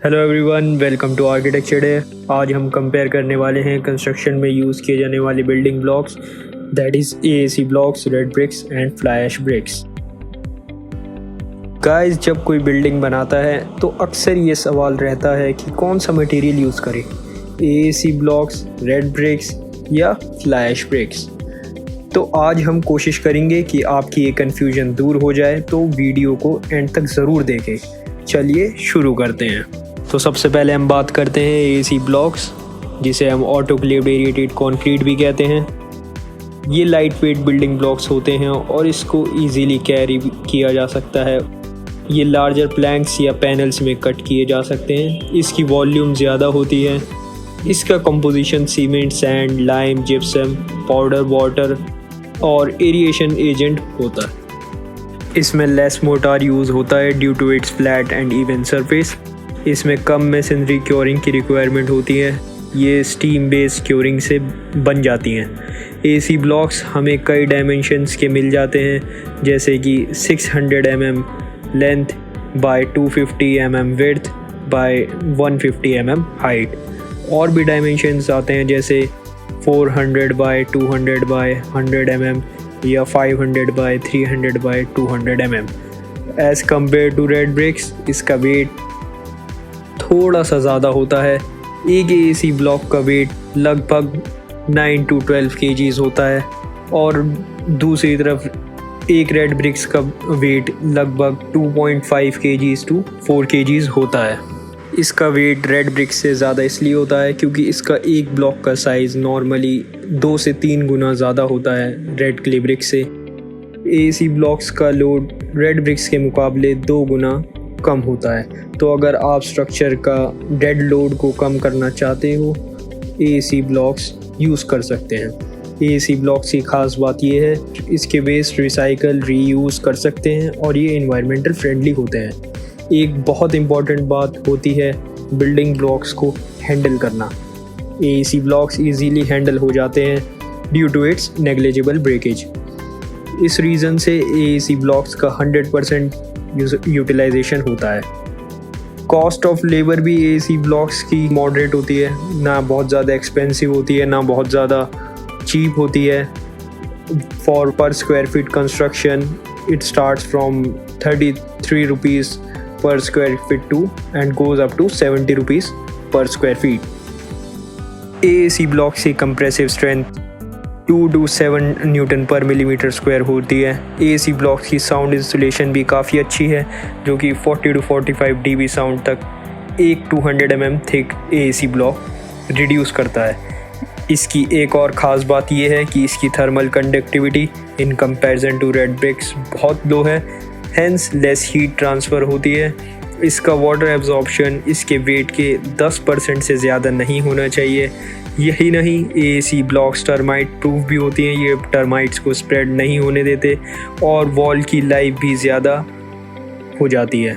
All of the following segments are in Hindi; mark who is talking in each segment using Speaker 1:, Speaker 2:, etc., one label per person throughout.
Speaker 1: Hello everyone, welcome to architecture day. आज हम कंपेयर करने वाले हैं कंस्ट्रक्शन में यूज़ किए जाने वाले building blocks, that is AAC blocks, red bricks and fly ash bricks. Guys, जब कोई बिल्डिंग बनाता है तो अक्सर ये सवाल रहता है कि कौन सा मटेरियल यूज़ करें, एएसी ब्लॉक्स, रेड ब्रिक्स या फ्लाई ऐश ब्रिक्स। तो आज हम कोशिश करेंगे कि आपकी ये कन्फ्यूजन दूर हो जाए, तो वीडियो को एंड तक ज़रूर देखें। चलिए शुरू करते हैं। तो सबसे पहले हम बात करते हैं एएसी ब्लॉक्स, जिसे हम ऑटोक्लेव्ड एरिएटेड कंक्रीट भी कहते हैं। ये लाइट वेट बिल्डिंग ब्लॉक्स होते हैं और इसको इजीली कैरी किया जा सकता है। ये लार्जर प्लैंक्स या पैनल्स में कट किए जा सकते हैं। इसकी वॉल्यूम ज़्यादा होती है। इसका composition cement, sand, lime, gypsum, powder, water और एरिएशन एजेंट होता है। इसमें लेस मोटार यूज़ होता है due to its flat and even surface. इसमें कम मेसनरी क्योरिंग की रिक्वायरमेंट होती है। ये स्टीम बेस्ड क्योरिंग से बन जाती हैं। एसी ब्लॉक्स हमें कई डायमेंशंस के मिल जाते हैं, जैसे कि 600 mm length by 250 mm width by 150 mm height. और भी डायमेंशंस आते हैं, जैसे 400 बाय 200 बाय 100 mm या 500 by 300 by 200 mm। As compare to red bricks, इसका वेट थोड़ा सा ज़्यादा होता है। एक एसी ब्लॉक का वेट लगभग 9 to 12 kgs होता है और दूसरी तरफ एक रेड ब्रिक्स का वेट लगभग 2.5 kgs to 4 kgs होता है। इसका वेट रेड ब्रिक्स से ज़्यादा इसलिए होता है क्योंकि इसका एक ब्लॉक का साइज़ नॉर्मली 2 से 3 गुना ज़्यादा होता है रेड क्ले ब्रिक्स से। एसी ब्लॉक्स का लोड रेड ब्रिक्स के मुकाबले 2 गुना कम होता है। तो अगर आप स्ट्रक्चर का डेड लोड को कम करना चाहते हो, एसी ब्लॉक्स यूज़ कर सकते हैं। एसी ब्लॉक्स की ख़ास बात यह है, इसके वेस्ट रिसाइकल, रीयूज़ कर सकते हैं और ये इन्वायरमेंटल फ्रेंडली होते हैं। एक बहुत इम्पॉर्टेंट बात होती है बिल्डिंग ब्लॉक्स को हैंडल करना। एसी ब्लॉक्स इजीली हैंडल हो जाते हैं due to its negligible breakage. इस रीज़न से एसी ब्लॉक्स का 100% यूटिलाइजेशन होता है। कॉस्ट ऑफ लेबर भी एसी ब्लॉक्स की मॉडरेट होती है, ना बहुत ज़्यादा एक्सपेंसिव होती है, ना बहुत ज़्यादा चीप होती है। For per square feet construction it starts from 33 rupees per square feet to and goes up to 70 rupees per square feet. AC blocks की compressive strength 2 to 7 newton per millimetre square होती है। एसी ब्लॉक्स की साउंड इंसुलेशन भी काफ़ी अच्छी है, जो कि 40 to 45 dB साउंड तक एक 200 mm thick AC block reduce करता है। इसकी एक और ख़ास बात यह है कि इसकी thermal conductivity in comparison to red bricks बहुत लो है, हैंस लेस हीट ट्रांसफ़र होती है। इसका वाटर एब्जॉर्प्शन इसके वेट के 10% से ज़्यादा नहीं होना चाहिए। यही नहीं, एसी ब्लॉक्स टर्माइट प्रूफ भी होती हैं। ये टर्माइट्स को स्प्रेड नहीं होने देते और वॉल की लाइफ भी ज़्यादा हो जाती है।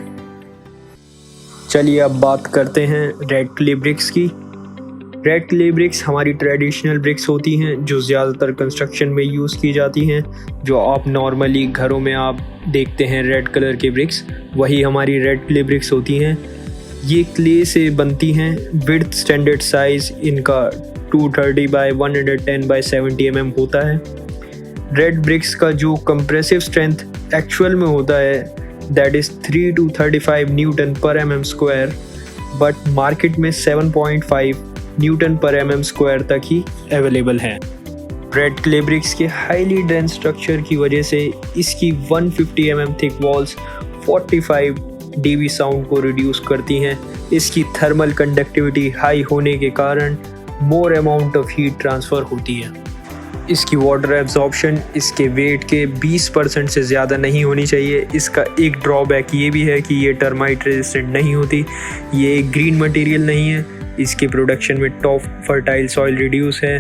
Speaker 1: चलिए अब बात करते हैं रेड क्ले ब्रिक्स की। रेड क्ले ब्रिक्स हमारी ट्रेडिशनल ब्रिक्स होती हैं, जो ज़्यादातर कंस्ट्रक्शन में यूज़ की जाती हैं। जो आप नॉर्मली घरों में आप देखते हैं रेड कलर के ब्रिक्स, वही हमारी रेड क्ले ब्रिक्स होती हैं। ये क्ले से बनती हैं। विड्थ स्टैंडर्ड साइज़ इनका 230 बाय 110 बाय 70 mm होता है। रेड ब्रिक्स का जो कंप्रेसिव स्ट्रेंथ एक्चुअल में होता है, दैट इज़ 3 to 35 न्यूटन पर mm स्क्वायर, बट मार्केट में 7.5 न्यूटन पर mm स्क्वायर तक ही अवेलेबल है। रेड क्ले ब्रिक्स के हाईली डेंस स्ट्रक्चर की वजह से इसकी 150 mm thick walls 45 dB sound को रिड्यूस करती हैं। इसकी थर्मल कंडक्टिविटी हाई होने के कारण more amount of heat transfer होती है। इसकी वाटर एब्जॉर्प्शन इसके वेट के 20% से ज़्यादा नहीं होनी चाहिए। इसका एक ड्रॉबैक ये भी है कि ये टर्माइट रेजिस्टेंट नहीं होती। ये एक ग्रीन मटेरियल नहीं है। इसके प्रोडक्शन में टॉप फर्टाइल सॉइल रिड्यूस है।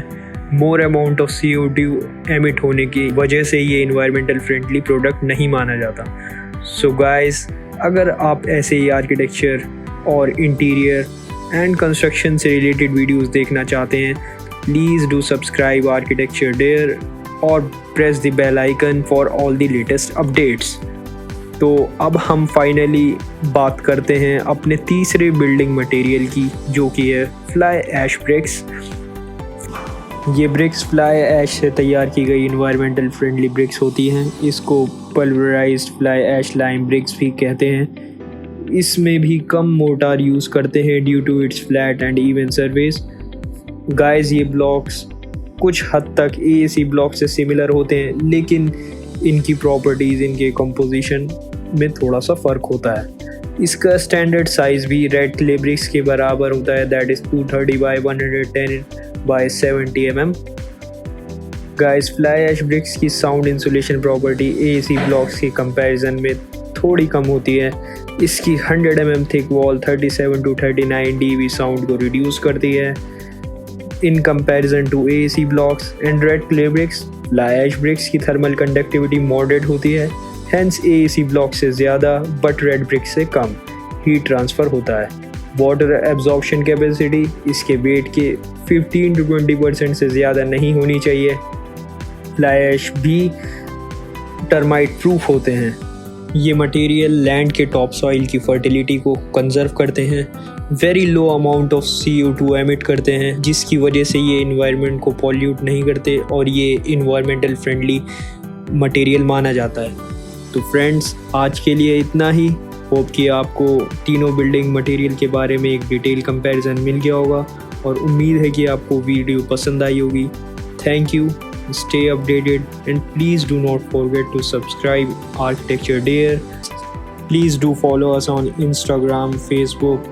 Speaker 1: More amount of CO2 emit होने की वजह से ये इन्वायरमेंटल फ्रेंडली प्रोडक्ट नहीं माना जाता। सो गाइस, अगर आप ऐसे ही आर्किटेक्चर और इंटीरियर एंड कंस्ट्रक्शन से रिलेटेड वीडियोस देखना चाहते हैं, please do subscribe architecture dare और press the bell icon for all the latest updates. तो अब हम फाइनली बात करते हैं अपने तीसरे बिल्डिंग मटेरियल की, जो कि है फ्लाई ऐश ब्रिक्स। ये ब्रिक्स फ्लाई ऐश से तैयार की गई इन्वायरमेंटल फ्रेंडली ब्रिक्स होती हैं। इसको pulverised fly ash lime bricks भी कहते हैं। इसमें भी कम मोर्टार यूज़ करते हैं due to its flat and even surface. Guys, ये ब्लॉक्स कुछ हद तक AAC ब्लॉक से सिमिलर होते हैं, लेकिन इनकी प्रॉपर्टीज़, इनके कंपोजिशन में थोड़ा सा फ़र्क होता है। इसका स्टैंडर्ड साइज़ भी रेड क्ले ब्रिक्स के बराबर होता है, that is 230 by 110 by 70 mm। Guys, fly ash bricks की sound insulation property AAC blocks के कंपैरिजन में थोड़ी कम होती है। इसकी 100 mm thick wall 37 to 39 dB sound को रिड्यूस करती है। In comparison to AAC blocks and red clay bricks, fly ash bricks की thermal conductivity moderate होती है, hence AAC blocks से ज़्यादा but red bricks से कम heat transfer होता है। Water absorption capacity इसके weight के 15 to 20% से ज़्यादा नहीं होनी चाहिए। Fly ash भी termite proof होते हैं। ये मटेरियल लैंड के टॉप सॉइल की फर्टिलिटी को कंजर्व करते हैं, very low amount of CO2 emit करते हैं, जिसकी वजह से ये इन्वायरमेंट को पॉल्यूट नहीं करते और ये इन्वायरमेंटल फ्रेंडली मटेरियल माना जाता है। तो फ्रेंड्स, आज के लिए इतना ही। होप कि आपको तीनों बिल्डिंग मटेरियल के बारे में एक डिटेल कंपैरिजन मिल गया होगा और उम्मीद है कि आपको वीडियो पसंद आई होगी। Thank you, stay updated, and please do not forget to subscribe Architecture Dare. Please do follow us on Instagram, Facebook,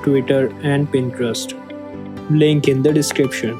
Speaker 1: Twitter and Pinterest. Link in the description.